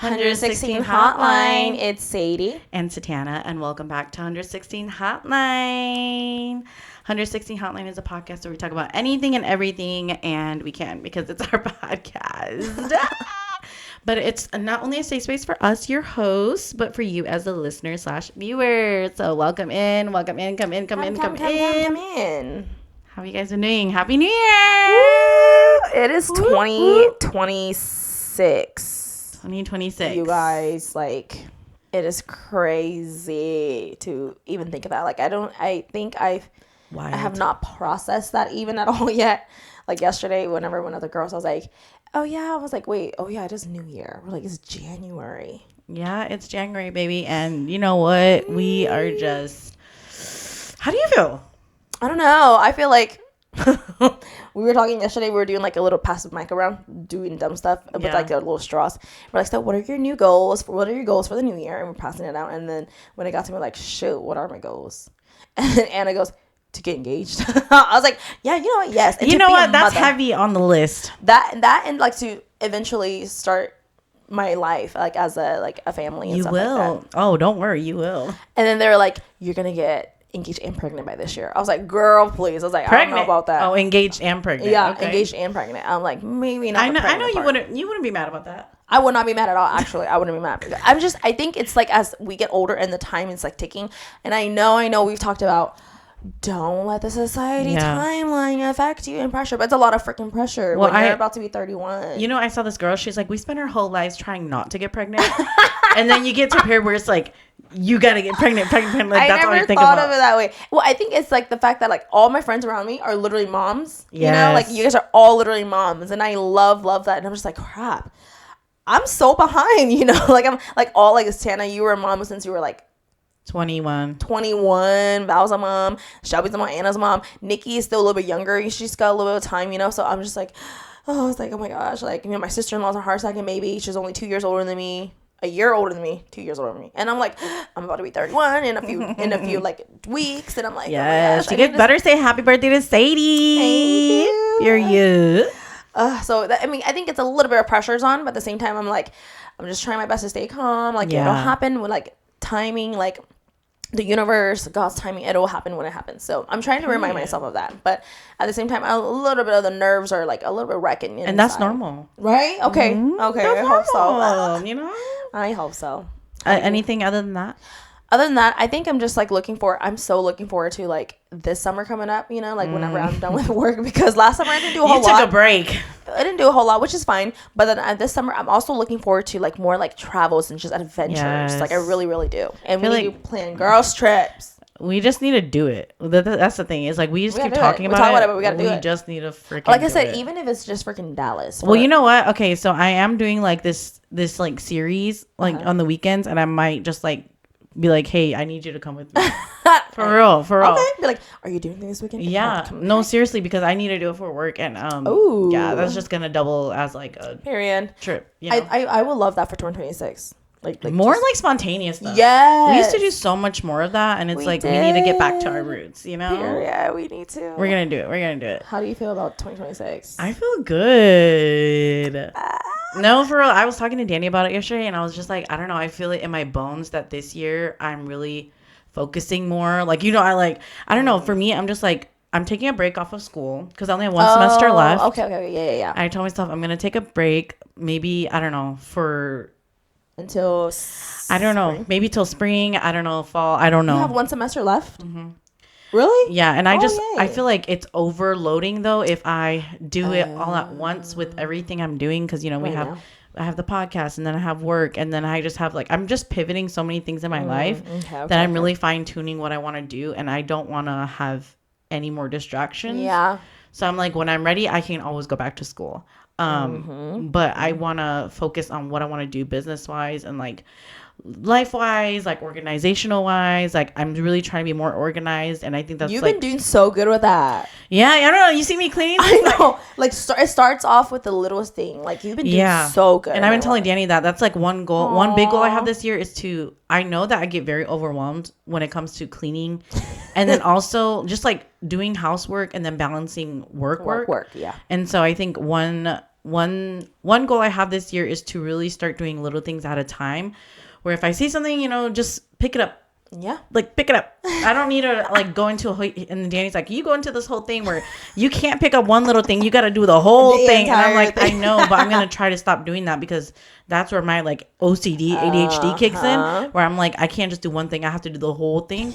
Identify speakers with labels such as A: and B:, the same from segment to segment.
A: 116 Hotline. It's Sadie.
B: And Satana, and welcome back to 116 Hotline. 116 Hotline is a podcast where we talk about anything and everything, and we can because it's our podcast. But it's not only a safe space for us, your hosts, but for you as a listener / viewer. So welcome in. Come in. How are you guys been doing? Happy New Year!
A: Woo! It is 2026.
B: 2026.
A: You guys, like, it is crazy to even think about. Like, I have not processed that even at all yet. Like, yesterday, whenever one of the girls, I was like, wait, it is New Year. We're like, it's January.
B: Yeah, it's January, baby. And you know what? We are just, how do you feel?
A: I don't know. I feel like we were talking yesterday. We were doing like a little passive mic around, doing dumb stuff with like the little straws. We're like, so what are your new goals? What are your goals for the new year? And we're passing it out. And then when it got to me, like, shoot, what are my goals? And then Anna goes, to get engaged. I was like, yeah, you know what? Yes. And
B: you know what? That's heavy on the list.
A: That and like to eventually start my life like as a family. And
B: you
A: stuff
B: will.
A: Like that.
B: Oh, don't worry, you will.
A: And then they were like, you're gonna get engaged and pregnant by this year. I was like, girl, please. I was like,
B: pregnant.
A: I don't know about that.
B: Oh, engaged and pregnant.
A: Yeah,
B: okay.
A: Engaged and pregnant. I'm like, maybe not.
B: I know you wouldn't be mad about that.
A: I would not be mad at all. Actually, I wouldn't be mad. I think it's like as we get older and the time is like ticking. And I know we've talked about don't let the society timeline affect you and pressure, but it's a lot of freaking pressure when you're about to be 31.
B: You know, I saw this girl. She's like, we spent our whole lives trying not to get pregnant, and then you get to a period where it's like, you gotta get pregnant. Like, that's all you think about.
A: I never thought of it that way. Well, I think it's like the fact that like all my friends around me are literally moms. Yes. You know, like you guys are all literally moms, and I love that. And I'm just like, crap, I'm so behind. You know, like I'm like all like Tana, you were a mom since you were like
B: 21.
A: Val's a mom. Shelby's a mom. Anna's a mom. Nikki is still a little bit younger. She's got a little bit of time, you know. So I'm just like, I was like, oh my gosh, like, you know, my sister-in-law's a heart second baby. She's only 2 years older than me. A year older than me. 2 years older than me. And I'm like, I'm about to be 31 in a few like weeks. And I'm like,
B: yes, oh you better say happy birthday to Sadie.
A: Thank you.
B: Period.
A: So that, I think it's a little bit of pressures on, but at the same time, I'm like, I'm just trying my best to stay calm. Like it'll happen with like timing, like the universe, God's timing, it will happen when it happens. So I'm trying to remind myself of that. But at the same time, a little bit of the nerves are like a little bit wrecking.
B: And that's normal.
A: Right? Okay.
B: Mm-hmm.
A: Okay.
B: That's
A: I hope
B: normal,
A: so.
B: You know?
A: I hope so.
B: Anything other than that?
A: Other than that, I think I'm just like I'm so looking forward to like this summer coming up, you know, like whenever I'm done with work, because last summer I didn't do a whole lot.
B: You took a break.
A: I didn't do a whole lot, which is fine. But then this summer, I'm also looking forward to like more like travels and just adventures. Yes. Like I really, really do. And we need to plan girls' trips.
B: We just need to do it. That's the thing. Is like we just keep talking about it, but we gotta do it. We just need to freaking.
A: Like I said, even if it's just freaking Dallas.
B: Well, you know what? Okay, so I am doing like this like series like on the weekends, and I might just like be like, hey, I need you to come with me. For real.
A: Okay. Be like, are you doing this weekend?
B: Yeah. No, seriously, because I need to do it for work, and yeah, that's just gonna double as like a trip. You know?
A: I would love that for 2026. Like
B: more just, like spontaneous stuff.
A: Yeah,
B: we used to do so much more of that, and it's we need to get back to our roots, you know.
A: Yeah, we need to.
B: We're gonna do it.
A: How do you feel about 2026?
B: I feel good. No, for real. I was talking to Danny about it yesterday, and I was just like, I don't know. I feel it in my bones that this year I'm really focusing more. Like, you know, I don't know. For me, I'm just like, I'm taking a break off of school because I only have one semester left.
A: Okay. Yeah.
B: I told myself I'm gonna take a break. Maybe I don't know
A: until
B: I don't know,
A: spring?
B: Maybe till spring. I don't know, fall. I don't know.
A: You have one semester left. Mm-hmm. Really?
B: Yeah, and I feel like it's overloading though if I do it all at once with everything I'm doing, because you know I have the podcast, and then I have work, and then I just have like I'm just pivoting so many things in my life that I'm really fine tuning what I want to do, and I don't want to have any more distractions.
A: Yeah.
B: So I'm like, when I'm ready, I can always go back to school. But I want to focus on what I want to do business wise and like life wise, like organizational wise. Like I'm really trying to be more organized, and I think that's
A: you've been doing so good with that.
B: Yeah, I don't know. You see me cleaning?
A: I know. Like it starts off with the littlest thing. Like you've been doing so good.
B: And I've been telling Danny that's like one goal. Aww. One big goal I have this year is I know that I get very overwhelmed when it comes to cleaning, and then also just like doing housework and then balancing work.
A: Yeah.
B: And so I think one one goal I have this year is to really start doing little things at a time, where if I see something, just pick it up.
A: Yeah.
B: Like, pick it up. I don't need to, like, go into and Danny's like, you go into this whole thing where you can't pick up one little thing. You got to do the whole thing. And I'm like, I know, but I'm going to try to stop doing that, because that's where my, like, OCD, ADHD kicks in, where I'm like, I can't just do one thing. I have to do the whole thing.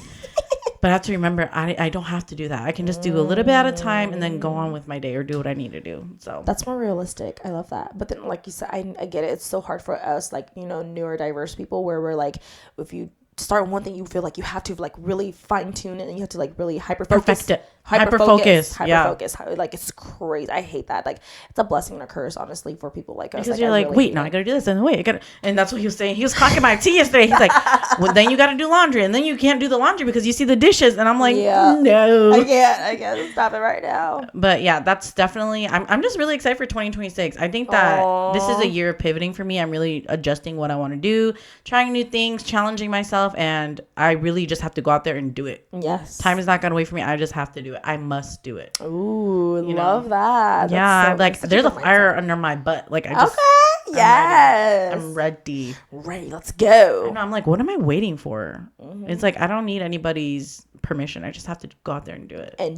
B: But I have to remember, I don't have to do that. I can just do a little bit at a time and then go on with my day or do what I need to do. So
A: that's more realistic. I love that. But then, like you said, I get it. It's so hard for us, like, neurodiverse people, where we're like, if you start one thing, you feel like you have to, like, really fine tune it, and you have to, like, really hyper focus. Hyper focus. Like, it's crazy. I hate that. Like, it's a blessing and a curse, honestly, for people like us.
B: Because you're like, wait, no, I gotta do this, and wait, I gotta, and that's what he was saying. He was clocking my tea yesterday. He's like, well, then you gotta do laundry, and then you can't do the laundry because you see the dishes, and I'm like, no,
A: I can't stop it right now.
B: But yeah, that's definitely. I'm just really excited for 2026. I think that this is a year of pivoting for me. I'm really adjusting what I want to do, trying new things, challenging myself, and I really just have to go out there and do it.
A: Yes,
B: time is not gonna wait for me. I just have to do it. I must do it.
A: Ooh, love that.
B: Yeah, like, there's a fire under my butt. Like, I just.
A: Okay. Yes.
B: I'm ready.
A: Let's go.
B: And I'm like, what am I waiting for? Mm-hmm. It's like, I don't need anybody's permission. I just have to go out there and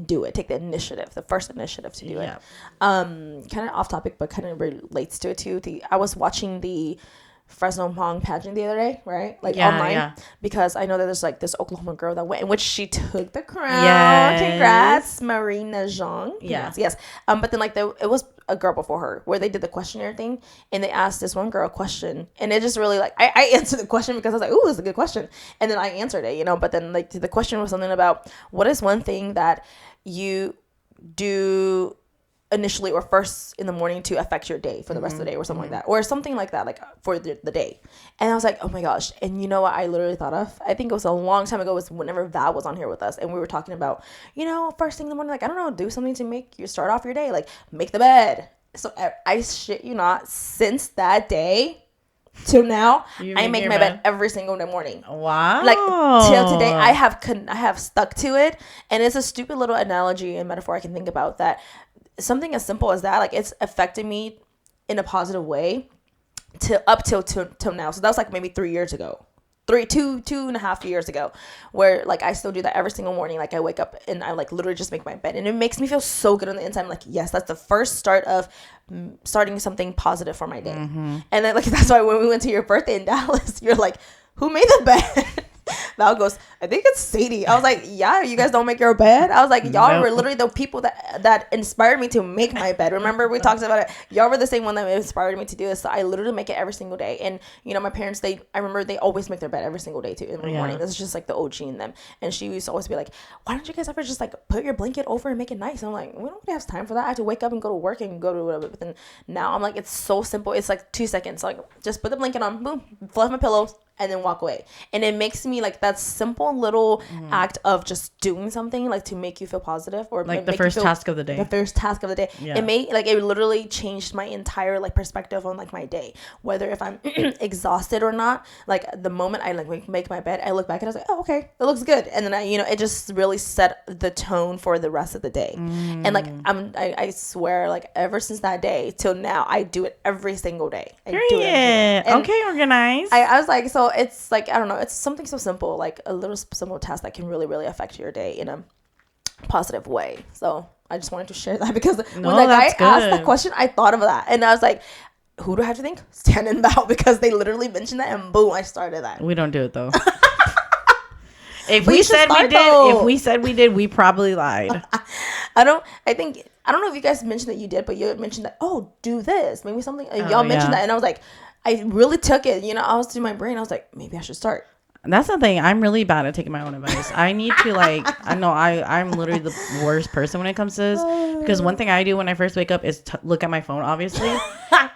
B: do it.
A: Take the initiative, the first initiative to do it. Kind of off topic, but kind of relates to it too. I was watching the Fresno Hmong pageant the other day, right? Like, online, because I know that there's, like, this Oklahoma girl that went, in which she took the crown. Yes. Congrats, Marina Zhang. Yes. But then, like, it was a girl before her where they did the questionnaire thing, and they asked this one girl a question, and it just really, like, I answered the question because I was like, ooh, it's a good question, and then I answered it, but then, like, the question was something about, what is one thing that you do initially or first in the morning to affect your day for the rest of the day, or something like that, or something like that, like, for the day. And I was like, oh my gosh. And you know what I literally thought of? I think it was a long time ago, was whenever Val was on here with us, and we were talking about, first thing in the morning, like, I don't know, do something to make you start off your day, like, make the bed. So I shit you not, since that day till now, I make my bed every single morning.
B: Wow.
A: Like, till today, I have stuck to it. And it's a stupid little analogy and metaphor I can think about, that something as simple as that, like, it's affected me in a positive way till now. So that was, like, maybe 3 years ago, two and a half years ago, where, like, I still do that every single morning. Like, I wake up and I, like, literally just make my bed, and it makes me feel so good on the inside. I'm like, yes, that's the first start of starting something positive for my day. Mm-hmm. And then, like, that's why when we went to your birthday in Dallas, you're like, who made the bed? Val goes, I think it's Sadie. I was like, yeah, you guys don't make your bed? I was like, y'all were literally the people that inspired me to make my bed. Remember, we talked about it. Y'all were the same one that inspired me to do this. So I literally make it every single day. And, my parents, I remember they always make their bed every single day too in the morning. This is just, like, the OG in them. And she used to always be like, why don't you guys ever just, like, put your blanket over and make it nice? And I'm like, we don't really have time for that. I have to wake up and go to work and go to whatever. But then now I'm like, it's so simple. It's like 2 seconds. Like, just put the blanket on, boom, fluff my pillows, and then walk away. And it makes me, like, that simple little act of just doing something, like, to make you feel positive, or
B: like the first task of the day.
A: The first task of the day. Yeah. It literally changed my entire, like, perspective on, like, my day. Whether if I'm exhausted or not, like, the moment I, like, make my bed, I look back and I was like, oh, okay, it looks good. And then it just really set the tone for the rest of the day. And, like, I swear, like, ever since that day till now, I do it every single day.
B: Okay, organized.
A: I was like, so it's like, I don't know, it's something so simple, like a little simple task that can really, really affect your day in a positive way. So I just wanted to share that, because when the guy asked the question, I thought of that, and I was like, who do I have to think? Stan and Val, because they literally mentioned that, and boom, I started that.
B: We don't do it though. If we said we did, we probably lied.
A: I don't know if you guys mentioned that you did, but you mentioned that, oh, do this, maybe something, y'all mentioned that, and I was like, I really took it, I was in my brain, I was like, maybe I should start.
B: That's the thing. I'm really bad at taking my own advice. I need to, like, I know I'm literally the worst person when it comes to this, because one thing I do when I first wake up is look at my phone, obviously,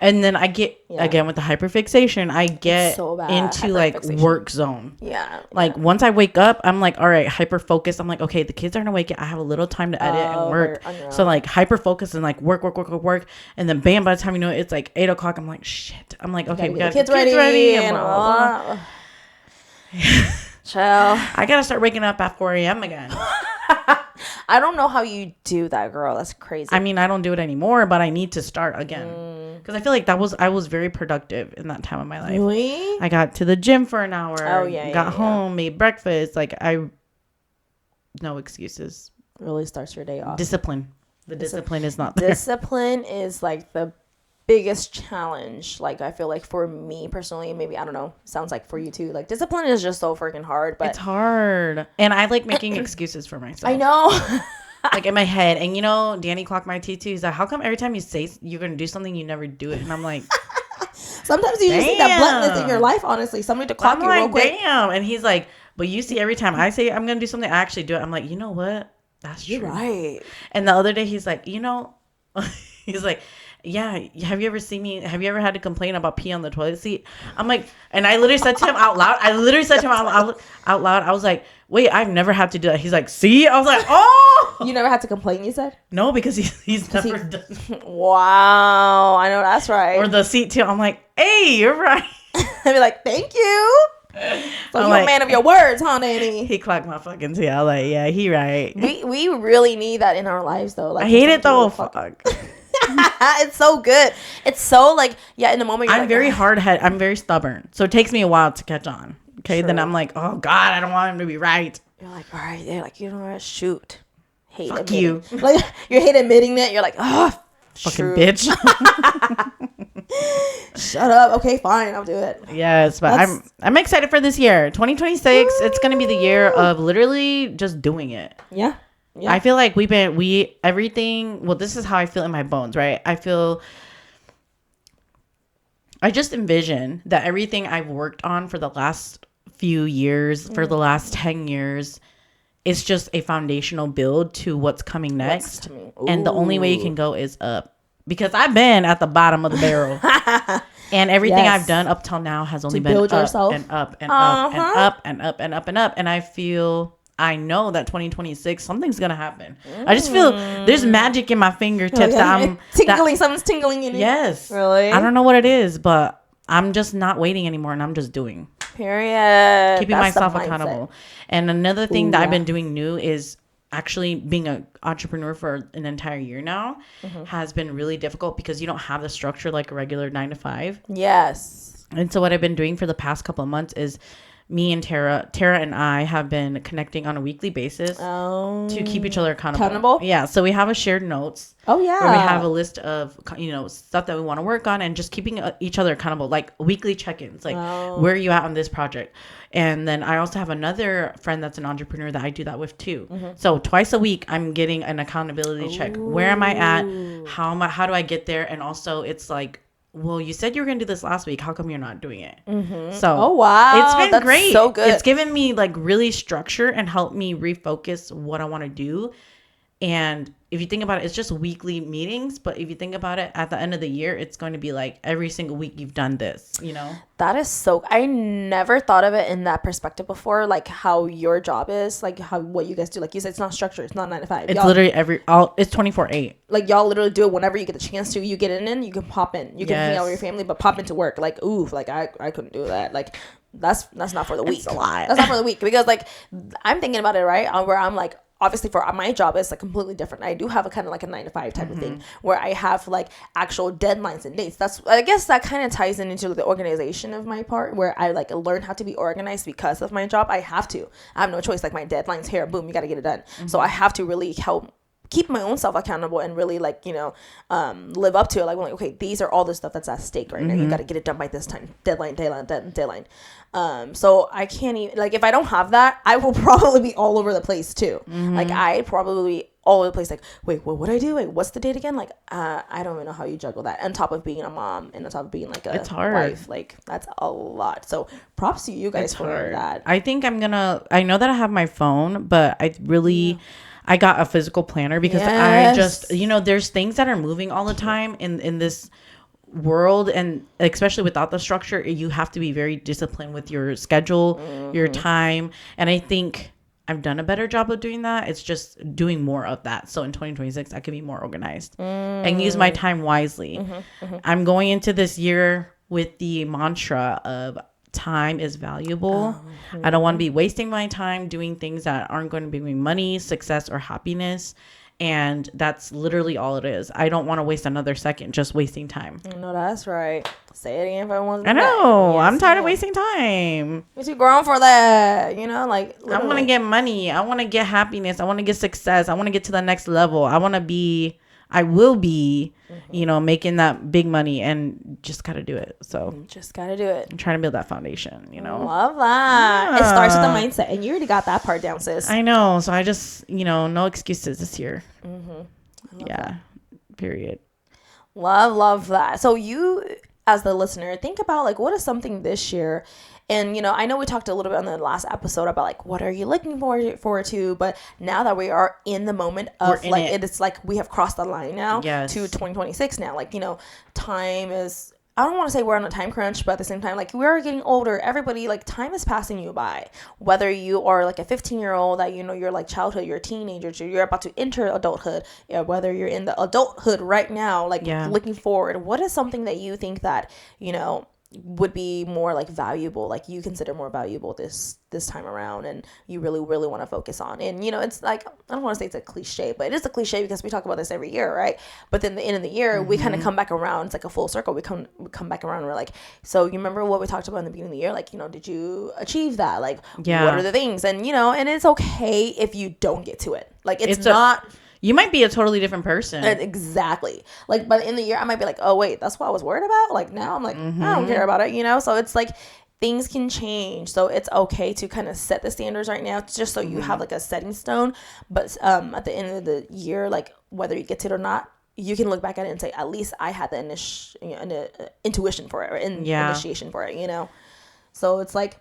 B: and then I get again with the hyperfixation. I get so into, like, work zone. Yeah. Like, once I wake up, I'm like, all right, hyper focus. I'm like, okay, the kids aren't awake yet. I have a little time to edit and work. So, like, hyper focus and, like, work, and then bam, by the time you know it, it's like 8 o'clock. I'm like, shit. I'm like, okay, we got kids ready and blah, blah.
A: Chill.
B: I gotta start waking up at 4 a.m. again.
A: I don't know how you do that, girl. That's crazy.
B: I mean, I don't do it anymore, but I need to start again. Because I feel like I was very productive in that time of my life.
A: Really?
B: I got to the gym for an hour.
A: Oh, yeah.
B: Got home, made breakfast. Like, no excuses.
A: Really starts your day off.
B: Discipline. The discipline is not there.
A: Discipline is like the biggest challenge. Like, I feel like for me personally, maybe, I don't know, sounds like for you too. Like, discipline is just so freaking hard. But
B: it's hard. And I like making excuses for myself.
A: I know.
B: Like in my head. And you know, Danny clocked my T2. He's like, how come every time you say you're going to do something, you never do it? And I'm like,
A: sometimes you just need that bluntness in your life, honestly. Somebody to clock you real quick.
B: Damn. And he's like, but you see, every time I say I'm going to do something, I actually do it. I'm like, you know what? That's true.
A: You're right.
B: And the other day, he's like, you know, he's like, yeah, have you ever had to complain about pee on the toilet seat? I'm like, and I literally said to him out loud, out loud, I was like, wait, I've never had to do that. He's like, see? I was like, oh!
A: You never had to complain, you said?
B: No, because he's never done.
A: Wow, I know that's right.
B: Or the seat too. I'm like, hey, you're right.
A: I'd be like, thank you. So you're like, a man of your words, huh, Danny?
B: He clocked my fucking tail. I'm like, yeah, he right.
A: We really need that in our lives, though. Like,
B: I hate it, though. Fuck.
A: It's so good. It's so, like, yeah, in the moment,
B: I'm
A: like,
B: very hard-headed. I'm very stubborn. So it takes me a while to catch on. Okay, True. Then I'm like, oh, God, I don't want him to be right.
A: You're like, all right. They're like, you know what? Shoot. Hate
B: Fuck
A: admitting.
B: you.
A: Like, you hate admitting that. You're like, oh,
B: fucking bitch.
A: Shut up. Okay, fine. I'll do it.
B: Yes, but I'm excited for this year. 2026, it's going to be the year of literally just doing it.
A: Yeah. Yeah.
B: I feel like everything, well, this is how I feel in my bones, right? I just envision that everything I've worked on for the last few years, for the last 10 years, is just a foundational build to what's coming next. And the only way you can go is up. Because I've been at the bottom of the barrel. And everything I've done up till now has only been up and up and up and up and up and up and up. And I know that 2026, something's going to happen. I just feel there's magic in my fingertips
A: something's tingling in you.
B: Yes.
A: Really?
B: I don't know what it is, but I'm just not waiting anymore and I'm just doing.
A: Period.
B: Keeping myself accountable. And another thing that I've been doing new is actually being an entrepreneur for an entire year now has been really difficult because you don't have the structure like a regular 9-to-5.
A: Yes.
B: And so what I've been doing for the past couple of months is me and Tara and I have been connecting on a weekly basis to keep each other accountable. Yeah. So we have a shared notes.
A: Oh, yeah.
B: Where we have a list of, stuff that we want to work on and just keeping each other accountable, like weekly check-ins, like where are you at on this project? And then I also have another friend that's an entrepreneur that I do that with too. So twice a week, I'm getting an accountability check. Where am I at? How do I get there? And also it's like, well, you said you were going to do this last week. How come you're not doing it? So,
A: oh, wow.
B: It's been great.
A: So good.
B: It's given me like really structure and helped me refocus what I want to do. And if you think about it, it's just weekly meetings. But if you think about it, at the end of the year, it's going to be like every single week you've done this, That is so... I never thought of it in that perspective before, like how your job is, like what you guys do. Like you said, it's not structured. It's not 9-to-5. It's literally it's 24/8.
A: Like y'all literally do it whenever you get the chance to. You get in, you can pop in. You can hang out with your family, but pop into work. Like, ooh, like I couldn't do that. Like that's not for the week.
B: It's a lot.
A: That's not for the week because like I'm thinking about it, right? Where I'm like, obviously for my job it's like completely different. I do have a kind of like a 9-to-5 type of thing where I have like actual deadlines and dates. I guess that kind of ties into the organization of my part where I like learn how to be organized because of my job. I have no choice. Like my deadline's here, boom, you got to get it done. So I have to really help keep my own self accountable and really like live up to it. Like, okay, these are all the stuff that's at stake right now. You got to get it done by this time. Deadline. So I can't even, like, if I don't have that, I will probably be all over the place too. Like I'd probably be all over the place. Like, wait, what would I do? Wait, what's the date again? Like, I don't even know how you juggle that. On top of being a mom and on top of being like a wife, like that's a lot. So props to you guys for that.
B: I think I know that I have my phone, but I got a physical planner because I just, there's things that are moving all the time in this world, and especially without the structure, you have to be very disciplined with your schedule, your time. And I think I've done a better job of doing that. It's just doing more of that. So in 2026, I can be more organized and use my time wisely. I'm going into this year with the mantra of time is valuable. I don't want to be wasting my time doing things that aren't going to bring me money, success, or happiness. And that's literally all it is. I don't want to waste another second just wasting time.
A: No, that's right. Say it again if I want to.
B: I know. Yes, I'm tired of wasting time.
A: You're too grown for that. You know, like literally.
B: I want to get money. I want to get happiness. I want to get success. I want to get to the next level. I will be, making that big money, and just got to do it. So
A: just got to do it.
B: I'm trying to build that foundation,
A: Love that. Yeah. It starts with the mindset, and you already got that part down, sis.
B: I know. So I just, no excuses this year. Yeah.
A: That.
B: Period.
A: Love that. So you, as the listener, think about like, what is something this year? And, I know we talked a little bit on the last episode about like, what are you looking forward to? But now that we are in the moment of like, it's like we have crossed the line now to 2026 now. Like, time is, I don't want to say we're on a time crunch, but at the same time, like we're getting older. Everybody, like time is passing you by. Whether you are like a 15-year-old that, you're like childhood, you're a teenager, you're about to enter adulthood. Whether you're in the adulthood right now, like looking forward, what is something that you think that, would be more like valuable, like you consider more valuable this time around, and you really want to focus on? And it's like, I don't want to say it's a cliche, but it is a cliche because we talk about this every year, right? But then the end of the year, we kind of come back around. It's like a full circle. We come back around and we're like, so you remember what we talked about in the beginning of the year? Like, did you achieve that? Like, what are the things? And and it's okay if you don't get to it. Like it's not.
B: You might be a totally different person.
A: Exactly. Like, by the end of the year, I might be like, oh, wait, that's what I was worried about? Like, now I'm like, I don't care about it, So it's like, things can change. So it's okay to kind of set the standards right now, just so you have like a setting stone. But at the end of the year, like, whether you get to it or not, you can look back at it and say, at least I had the intuition for it, or initiation for it, So it's like,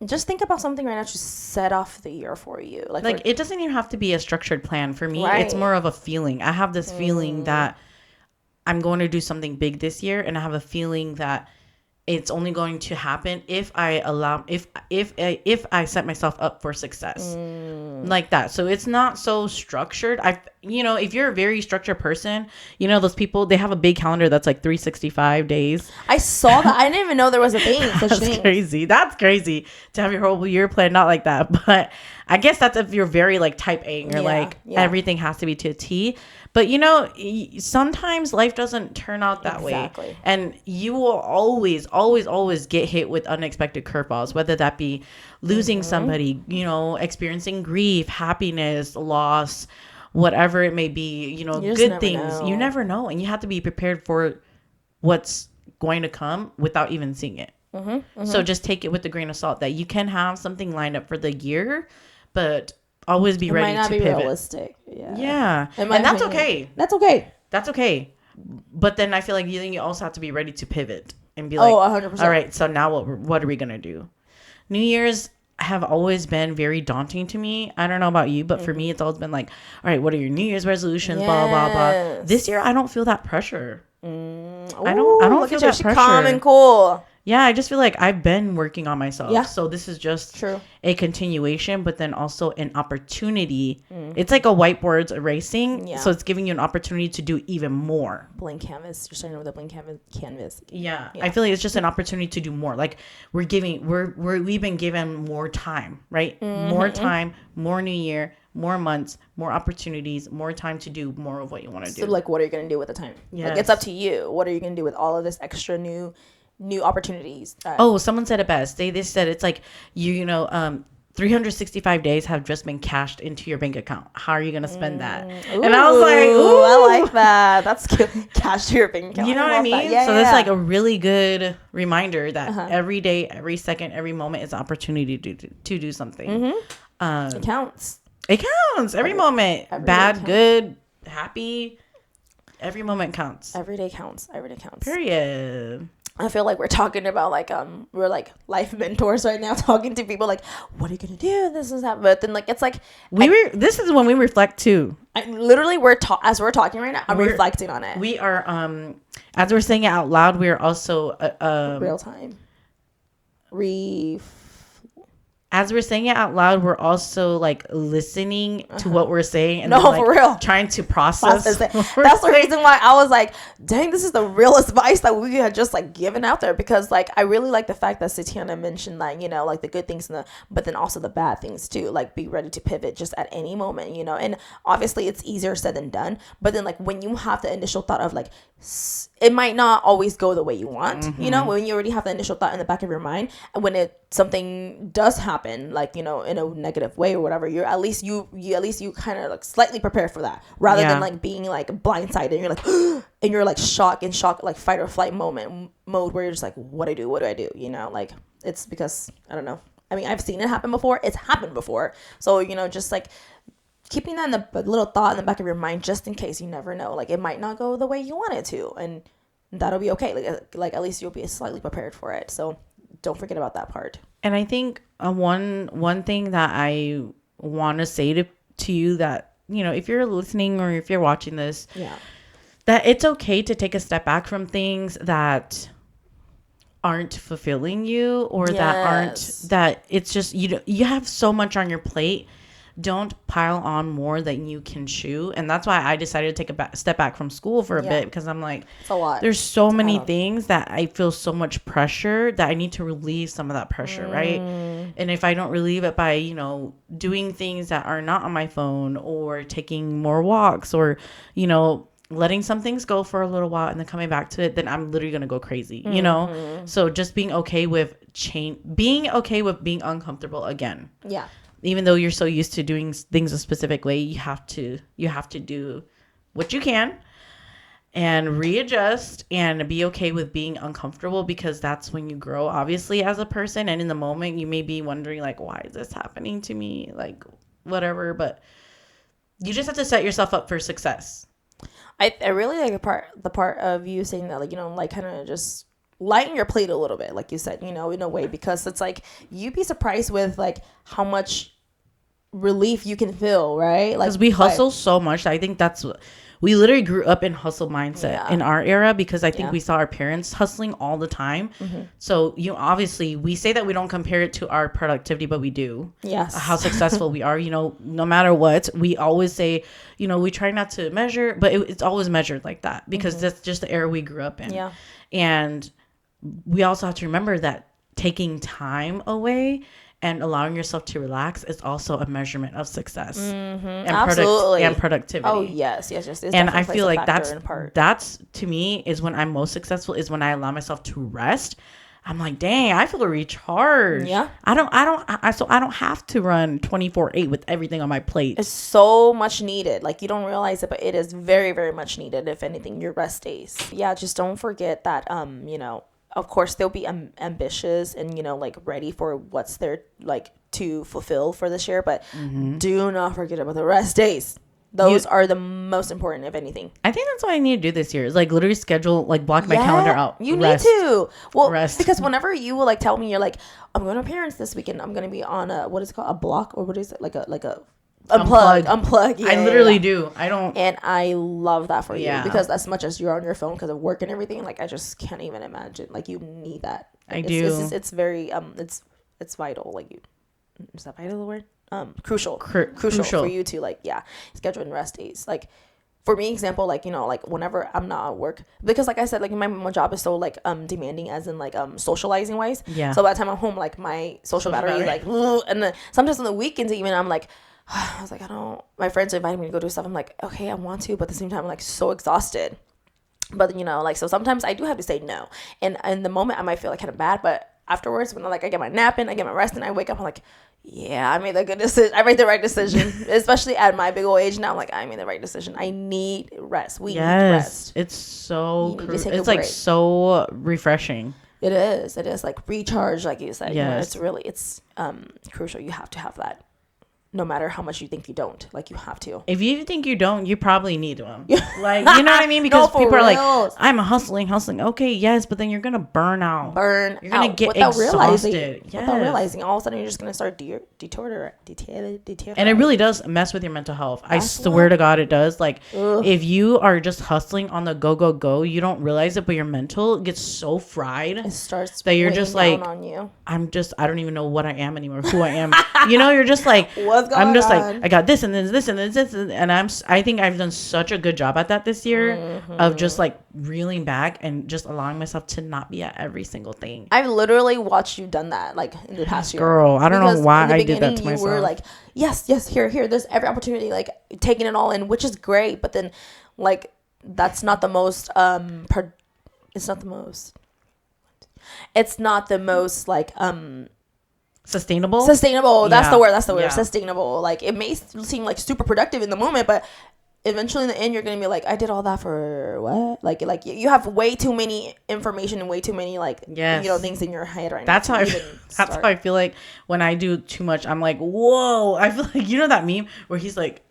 A: just think about something right now to set off the year for you. Like
B: it doesn't even have to be a structured plan for me. Right. It's more of a feeling. I have this feeling that I'm going to do something big this year, and I have a feeling that it's only going to happen if I allow, if I set myself up for success like that. So it's not so structured. If you're a very structured person, those people, they have a big calendar that's like 365 days.
A: I saw that. I didn't even know there was a thing.
B: That's crazy to have your whole year planned out like that. But I guess that's if you're very like type A and you're everything has to be to a T. But sometimes life doesn't turn out that way, and you will always get hit with unexpected curveballs, whether that be losing somebody, experiencing grief, happiness, loss, whatever it may be, good things. You never know, and you have to be prepared for what's going to come without even seeing it. So just take it with a grain of salt that you can have something lined up for the year, but always be ready to pivot. It might not be realistic. Yeah. And that's okay. That's okay. But then I feel like you also have to be ready to pivot and be like, 100%. All right, so now what are we going to do? New Year's have always been very daunting to me. I don't know about you, but for me, it's always been like, all right, what are your New Year's resolutions? Blah, blah, blah. This year, I don't feel that pressure. I don't feel that pressure.
A: Calm and cool.
B: Yeah, I just feel like I've been working on myself. Yeah. So this is just a continuation, but then also an opportunity. It's like a whiteboard's erasing. Yeah. So it's giving you an opportunity to do even more.
A: Blank canvas. You're starting with a blank canvas.
B: Yeah. I feel like it's just an opportunity to do more. Like we've been given more time, right? More time, more new year, more months, more opportunities, more time to do more of what you want to do.
A: So like, what are you going to do with the time? Yes. Like, it's up to you. What are you going to do with all of this extra new opportunities?
B: Someone said it best. They said it's like 365 days have just been cashed into your bank account. How are you going to spend that?
A: Ooh, and I was like, ooh, I like that. That's good. Cash to your bank account.
B: You know what I mean? Yeah, so that's like a really good reminder that every day, every second, every moment is an opportunity to do something.
A: It counts.
B: It counts. Every moment. Bad, good, happy. Every moment counts.
A: Every day counts.
B: Period.
A: I feel like we're talking about like we're like life mentors right now, talking to people like, what are you gonna do? This is that, but then like it's like
B: this is when we reflect too.
A: As we're talking right now, I'm reflecting on it.
B: We are as we're saying it out loud, we are also
A: real time.
B: as we're saying it out loud, we're also like listening to what we're saying and
A: no,
B: then, like,
A: for real,
B: trying to process
A: it. That's the reason why I was like, dang, this is the real advice that we had just like given out there, because like I really like the fact that Satiana mentioned, like, you know, like the good things but then also the bad things too, like be ready to pivot just at any moment, you know. And obviously it's easier said than done, but then like when you have the initial thought of like it might not always go the way you want, you know, when you already have the initial thought in the back of your mind, and when something does happen, like, you know, in a negative way or whatever, you're at least you kind of like slightly prepare for that, rather than like being like blindsided and you're like and you're like shock, like fight or flight mode where you're just like, what do I do, you know. Like, it's because I don't know, I mean, I've seen it happen before, it's happened before, so, you know, just like keeping that in the little thought in the back of your mind, just in case, you never know, like it might not go the way you want it to, and that'll be okay, like at least you'll be slightly prepared for it, so don't forget about that part.
B: And I think one thing that I want to say to you, that, you know, if you're listening or if you're watching this, that it's okay to take a step back from things that aren't fulfilling you, or that it's just, you have so much on your plate. Don't pile on more than you can chew. And that's why I decided to take a step back from school for a bit, because I'm like,
A: it's a lot. There's
B: so many things that I feel so much pressure that I need to relieve some of that pressure, right? And if I don't relieve it by, you know, doing things that are not on my phone, or taking more walks, or, you know, letting some things go for a little while and then coming back to it, then I'm literally going to go crazy, you know? So just being okay with being okay with being uncomfortable again.
A: Yeah.
B: Even though you're so used to doing things a specific way, you have to do what you can and readjust and be okay with being uncomfortable, because that's when you grow, obviously, as a person. And in the moment, you may be wondering, like, why is this happening to me? Like, whatever. But you just have to set yourself up for success.
A: I really like the part of you saying that, like, you know, like kind of just lighten your plate a little bit, like you said, you know, in a way, because it's like you'd be surprised with like how much relief you can feel, right? Like,
B: because we hustle so much. I think that's what we literally grew up in, hustle mindset in our era, because I think we saw our parents hustling all the time. So you obviously, we say that we don't compare it to our productivity, but we do.
A: Yes.
B: How successful we are, you know, no matter what. We always say, you know, we try not to measure, but it's always measured like that, because that's just the era we grew up in.
A: Yeah.
B: And we also have to remember that taking time away and allowing yourself to relax is also a measurement of success and productivity.
A: Oh, yes.
B: And I feel like that's to me is when I'm most successful, is when I allow myself to rest. I'm like, dang, I feel recharged.
A: Yeah.
B: I don't have to run 24/8 with everything on my plate.
A: It's so much needed. Like, you don't realize it, but it is very, very much needed. If anything, your rest days. Yeah. Just don't forget that, you know, of course they'll be ambitious and, you know, like ready for what's there, like, to fulfill for this year, but do not forget about the rest days. Those are the most important, if anything.
B: I think that's what I need to do this year, is like literally schedule, like block my calendar out.
A: You need to. Well, because whenever you will like tell me, you're like, I'm going to parents this weekend, I'm going to be on what is it called, a block, or what is it, like a unplug. Yeah,
B: I literally do. I don't.
A: And I love that for you, because as much as you're on your phone because of work and everything, like I just can't even imagine. Like, you need that.
B: I do.
A: It's very it's vital. Like, you, is that vital the word? Crucial for you to like schedule in rest days. Like, for me, example, like, you know, like whenever I'm not at work, because like I said, like my job is so like demanding, as in like socializing wise.
B: Yeah.
A: So by the time I'm home, like my social battery is like, and then sometimes on the weekends even I'm like, I was like, my friends are inviting me to go do stuff. I'm like, okay, I want to, but at the same time I'm like so exhausted. But, you know, like, so sometimes I do have to say no, and in the moment I might feel like kind of bad, but afterwards, when I get my nap in, I get my rest, and I wake up, I'm like, yeah, I made the good decision. I made the right decision. Especially at my big old age now, I'm like, I made the right decision. I need rest. We need rest.
B: It's so it's like so refreshing.
A: It is like recharge, like you said.
B: Yes.
A: You know, it's crucial. You have to have that. no matter how much you think you don't. Like, you have to.
B: If you think you don't, you probably need them. Like, you know what I mean? Because people are like, I'm hustling. Okay, yes, but then you're going to burn out. You're going to get exhausted.
A: Without realizing. All of a sudden, you're just going to start deteriorating.
B: And it really does mess with your mental health. I swear to God, it does. Like, if you are just hustling on the go, you don't realize it, but your mental gets so fried.
A: It starts
B: that you're just like,
A: on you.
B: I don't even know what I am anymore, who I am. You know, you're just like, I'm just
A: on?
B: Like, I got this and this and this and I think I've done such a good job at that this year of just like reeling back and just allowing myself to not be at every single thing.
A: I've literally watched you done that like in the past year.
B: Girl, I don't know why I did that to myself.
A: You were like, yes, here, there's every opportunity, like taking it all in, which is great, but then like that's not the most it's not the most like
B: sustainable.
A: That's the word. Sustainable. Like, it may seem like super productive in the moment, but eventually in the end you're gonna be like, I did all that for what? Like you have way too many information and way too many like things in your head right now.
B: That's how I feel like when I do too much. I'm like, whoa. I feel like, you know that meme where he's like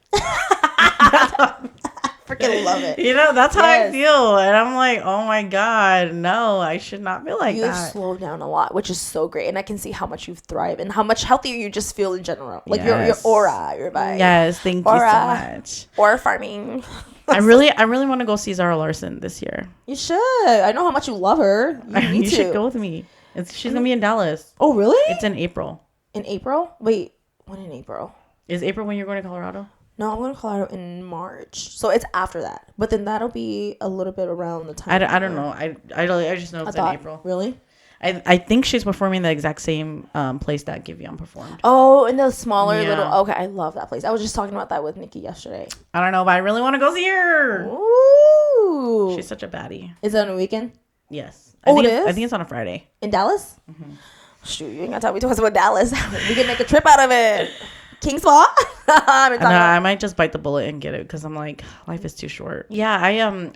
A: freaking love it.
B: You know, that's how I feel. And I'm like, oh my God, no, I should not feel like that.
A: You've slowed down a lot, which is so great. And I can see how much you've thrived and how much healthier you just feel in general. Like your aura, your vibe.
B: Yes, thank you so much.
A: Aura farming.
B: I really want to go see Zara Larson this year.
A: You should. I know how much you love her. You
B: should go with me. She's going to be in Dallas.
A: Oh, really?
B: It's in April.
A: In April? Wait, when in April?
B: Is April when you're going to Colorado?
A: No, I'm going to Colorado in March. So it's after that. But then that'll be a little bit around the time.
B: I don't know. I just know it's in April.
A: Really?
B: I think she's performing the exact same place that Giveon performed.
A: Oh, in the smaller little... Okay, I love that place. I was just talking about that with Nikki yesterday.
B: I don't know, but I really want to go see her.
A: Ooh.
B: She's such a baddie.
A: Is it on a weekend?
B: Yes.
A: It is?
B: I think it's on a Friday.
A: In Dallas?
B: Mm-hmm.
A: Shoot, you ain't got to tell me twice about Dallas. We can make a trip out of it. King's Paw?
B: I might just bite the bullet and get it because I'm like, life is too short. Yeah,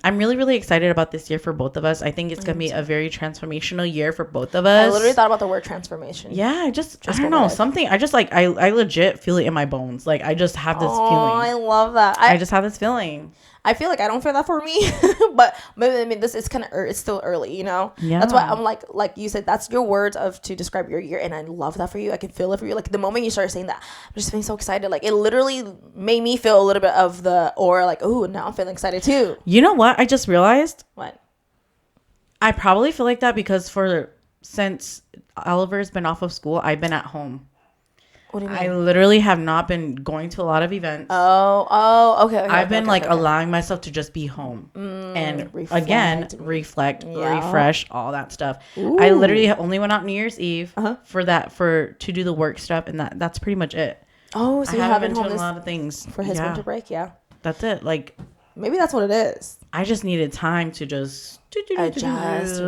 B: I'm really, really excited about this year for both of us. I think it's going to be a very transformational year for both of us.
A: I literally thought about the word transformation.
B: Yeah, I don't know. Something, I just like, I legit feel it in my bones. Like, I just have this feeling. Oh,
A: I love that.
B: I just have this feeling.
A: I feel like I don't feel that for me, but I mean, this is kind of it's still early, you know.
B: Yeah.
A: That's why I'm like you said, that's your words to describe your year, and I love that for you. I can feel it for you. Like, the moment you started saying that, I'm just feeling so excited. Like, it literally made me feel a little bit of the aura. Like, oh, now I'm feeling excited too.
B: You know what? I just realized.
A: What?
B: I probably feel like that because since Oliver's been off of school, I've been at home.
A: What do you mean?
B: I literally have not been going to a lot of events.
A: Oh, okay.
B: I've been allowing myself to just be home and reflect, refresh, all that stuff. Ooh. I literally only went out New Year's Eve to do the work stuff, and that's pretty much it.
A: Oh, so you haven't been to
B: a lot of things
A: for his winter break, yeah.
B: That's it. Like,
A: maybe that's what it is.
B: I just needed time to just
A: adjust.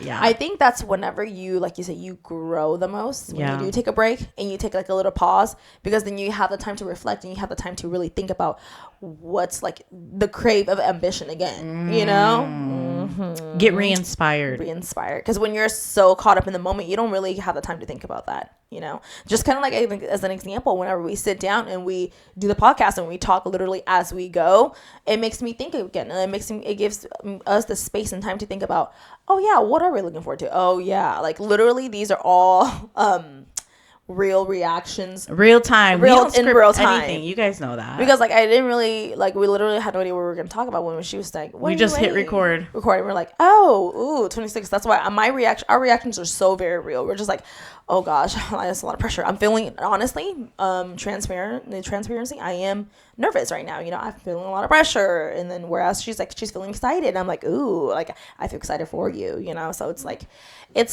A: Yeah, I think that's whenever you, like you said, you grow the most when you do take a break and you take like a little pause, because then you have the time to reflect and you have the time to really think about what's like the crave of ambition again. You know,
B: get re-inspired.
A: Because when you're so caught up in the moment, you don't really have the time to think about that. You know, just kind of like as an example, whenever we sit down and we do the podcast and we talk literally as we go, it makes me think again, and it gives us the space and time to think about, oh yeah, what are we looking forward to? Oh yeah, like literally these are all real reactions,
B: real time,
A: in real time.
B: Anything. You guys know that,
A: because like I didn't really like, we literally had no idea what we were going to talk about when she was like,
B: we just hit record,
A: and we're like, oh, ooh, 26. That's why our reactions are so very real. We're just like, oh gosh, that's a lot of pressure. I'm feeling, honestly, transparency, I am nervous right now. You know, I'm feeling a lot of pressure. And then whereas she's feeling excited, I'm like, ooh, like I feel excited for you, you know? So it's like, I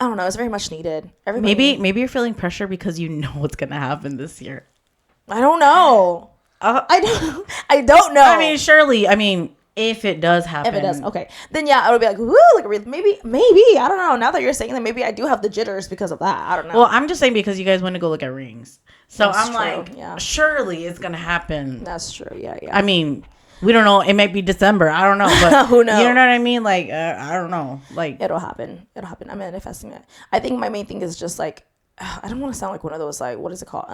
A: don't know, it's very much needed.
B: Maybe you're feeling pressure because you know what's going to happen this year.
A: I don't know. I don't know.
B: I mean, surely, if it does happen.
A: If it does, okay. Then yeah, I would be like, woo, like maybe, I don't know. Now that you're saying that, maybe I do have the jitters because of that. I don't know.
B: Well, I'm just saying because you guys want to go look at rings. So
A: That's
B: I'm
A: true.
B: like, surely it's going to happen.
A: That's true, yeah.
B: I mean, we don't know. It might be December. I don't know. But
A: who knows?
B: You know what I mean? Like, I don't know. Like,
A: it'll happen. I'm manifesting it. I think my main thing is just like, I don't want to sound like one of those, like, what is it called?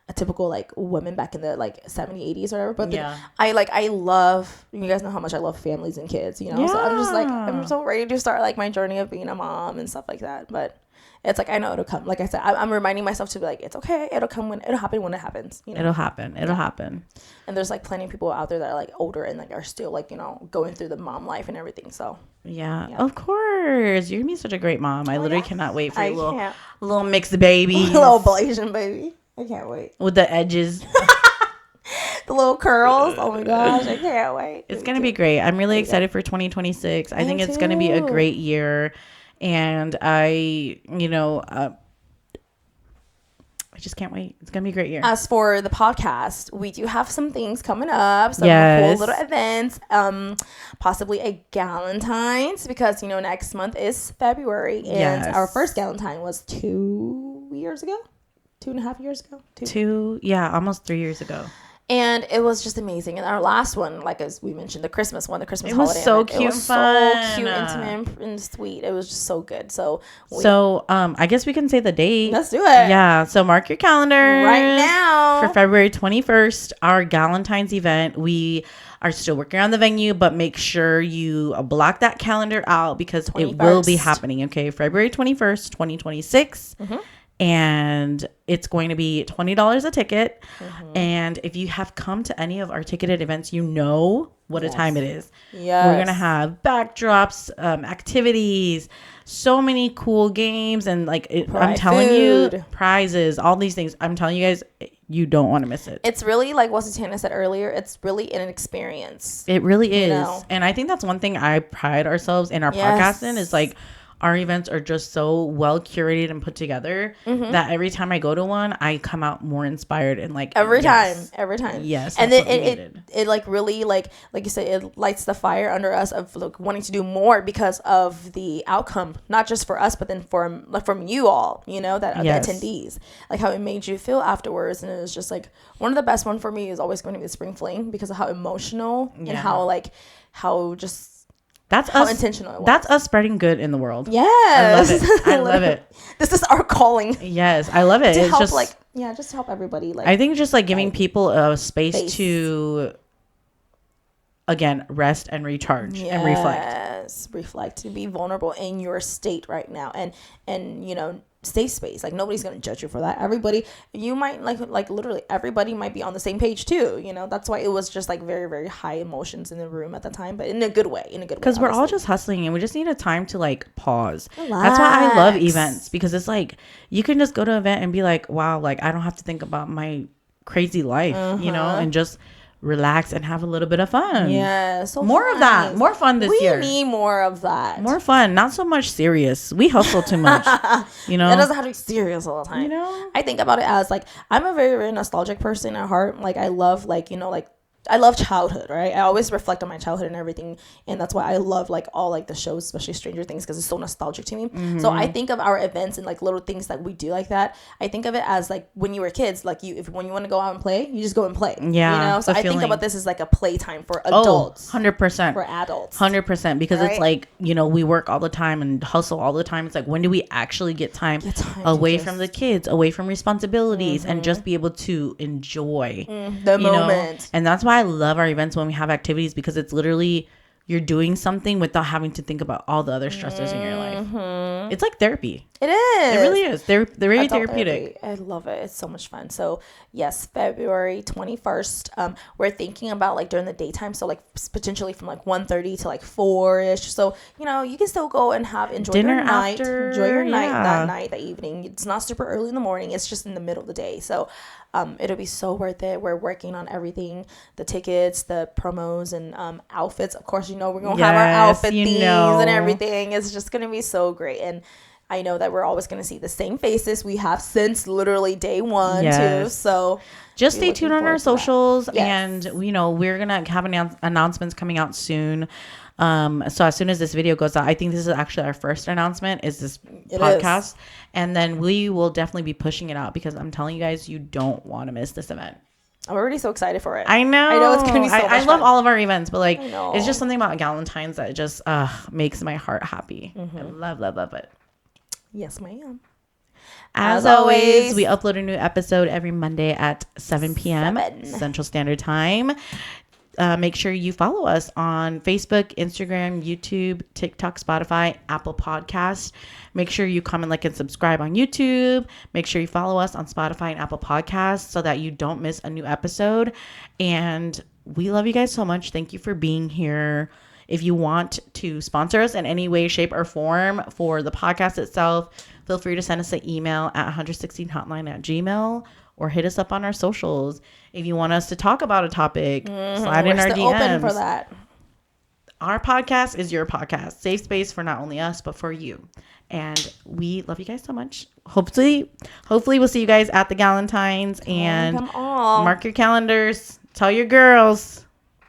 A: a typical like woman back in the like 70s, 80s or whatever. But I love, you guys know how much I love families and kids, you know. So I'm just like, I'm so ready to start like my journey of being a mom and stuff like that. But it's like, I know it'll come. Like I said, I'm reminding myself to be like, it's okay. It'll come when it'll happen when it happens. You know?
B: It'll happen. It'll happen.
A: And there's like plenty of people out there that are like older and like are still like, you know, going through the mom life and everything. So
B: yeah. Of course, you're gonna be such a great mom. I literally cannot wait for your little mixed baby,
A: little Blasian baby. I can't wait
B: with the edges.
A: The little curls. Oh my gosh, I can't wait.
B: It's gonna be great. I'm really excited for 2026. I think it's gonna be a great year. And I just can't wait. It's going to be a great year.
A: As for the podcast, we do have some things coming up. Some cool little events. Possibly a Galentine's because, you know, next month is February. And our first Galentine was 2 years ago. 2.5 years ago.
B: Almost 3 years ago.
A: And it was just amazing. And our last one, like as we mentioned, the Christmas holiday.
B: It was so cute, it was fun.
A: So cute, intimate, and sweet. It was just so good. So
B: I guess we can say the date.
A: Let's do it.
B: Yeah. So mark your calendar
A: right now
B: for February 21st, our Galentine's event. We are still working on the venue, but make sure you block that calendar out because 21st. It will be happening. Okay, February 21st, 2026. Mm-hmm. And it's going to be $20 a ticket. Mm-hmm. And if you have come to any of our ticketed events, you know what a time it is. Yes. We're going to have backdrops, activities, so many cool games. And like, I'm telling you, prizes, all these things. I'm telling you guys, you don't want to miss it.
A: It's really like what Satana said earlier. It's really an experience.
B: It really is. You know? And I think that's one thing I pride ourselves in our podcast in is like, our events are just so well curated and put together that every time I go to one, I come out more inspired and like
A: every time.
B: Yes,
A: and then it like really like you said, it lights the fire under us of like wanting to do more because of the outcome, not just for us, but then from you all, you know, that the attendees, like how it made you feel afterwards, and it was just like one of the best one for me is always going to be the Spring Fling because of how emotional and how just.
B: That's
A: how
B: us,
A: intentional it was.
B: That's us spreading good in the world.
A: Yes.
B: I love it.
A: This is our calling.
B: Yes, I love it.
A: To
B: it's
A: help,
B: just
A: just to help everybody. Like
B: I think just like giving people a space to, again, rest and recharge and reflect.
A: Yes, reflect, to be vulnerable in your state right now, and you know, safe space. Like nobody's gonna judge you for that. Everybody, you might like literally everybody might be on the same page too. You know, that's why it was just like very, very high emotions in the room at the time, but in a good way. Because
B: we're all just hustling and we just need a time to like pause. Relax. That's why I love events, because it's like you can just go to an event and be like, wow, like I don't have to think about my crazy life, you know, and just relax and have a little bit of fun.
A: Yeah, so
B: more of that, more fun this year.
A: We need more of that.
B: More fun, not so much serious. We hustle too much. You know,
A: it doesn't have to be serious all the time.
B: You know,
A: I think about it as like I'm a very, very nostalgic person at heart. Like I love I love childhood, right? I always reflect on my childhood and everything, and that's why I love like all like the shows, especially Stranger Things, because it's so nostalgic to me. Mm-hmm. So I think of our events and like little things that we do like that. I think of it as like when you were kids, like when you want to go out and play, you just go and play. Yeah, you know. So I think about this as like a playtime for adults.
B: 100%.
A: For adults.
B: 100%, because it's like, you know, we work all the time and hustle all the time. It's like, when do we actually get time away from the kids, away from responsibilities, and just be able to enjoy
A: the moment?
B: Know? And that's why I love our events when we have activities, because it's literally you're doing something without having to think about all the other stressors in your life. It's like therapy.
A: It is.
B: It really is. They're very therapeutic.
A: I love it. It's so much fun. So yes, February 21st. We're thinking about like during the daytime. So like potentially from like 1:30 to like 4ish. So, you know, you can still go and enjoy
B: dinner
A: your night.
B: After,
A: enjoy your night that night, that evening. It's not super early in the morning. It's just in the middle of the day. So it'll be so worth it. We're working on everything, the tickets, the promos, and outfits. Of course, you know, we're going to have our outfit themes and everything. It's just going to be so great. And I know that we're always going to see the same faces we have since literally day one too. So
B: just stay tuned on our socials, and you know, we're going to have announcements coming out soon. So as soon as this video goes out, I think this is actually our first announcement, is this podcast. And then we will definitely be pushing it out, because I'm telling you guys, you don't want to miss this event.
A: I'm already so excited for it.
B: I know
A: it's gonna be so much
B: I love
A: fun.
B: all of our events, but like it's just something about Galentine's that just makes my heart happy. I love it.
A: Yes, ma'am.
B: As always, we upload a new episode every Monday at 7 p.m. Central Standard Time. Make sure you follow us on Facebook, Instagram, YouTube, TikTok, Spotify, Apple Podcasts. Make sure you comment, like, and subscribe on YouTube. Make sure you follow us on Spotify and Apple Podcasts so that you don't miss a new episode. And we love you guys so much. Thank you for being here. If you want to sponsor us in any way, shape, or form for the podcast itself, feel free to send us an email at 116hotline@gmail.com or hit us up on our socials. If you want us to talk about a topic, slide in our DMs. Open for that. Our podcast is your podcast. Safe space for not only us, but for you. And we love you guys so much. Hopefully we'll see you guys at the Galentine's. And mark your calendars. Tell your girls.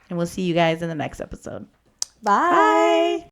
B: And we'll see you guys in the next episode.
A: Bye.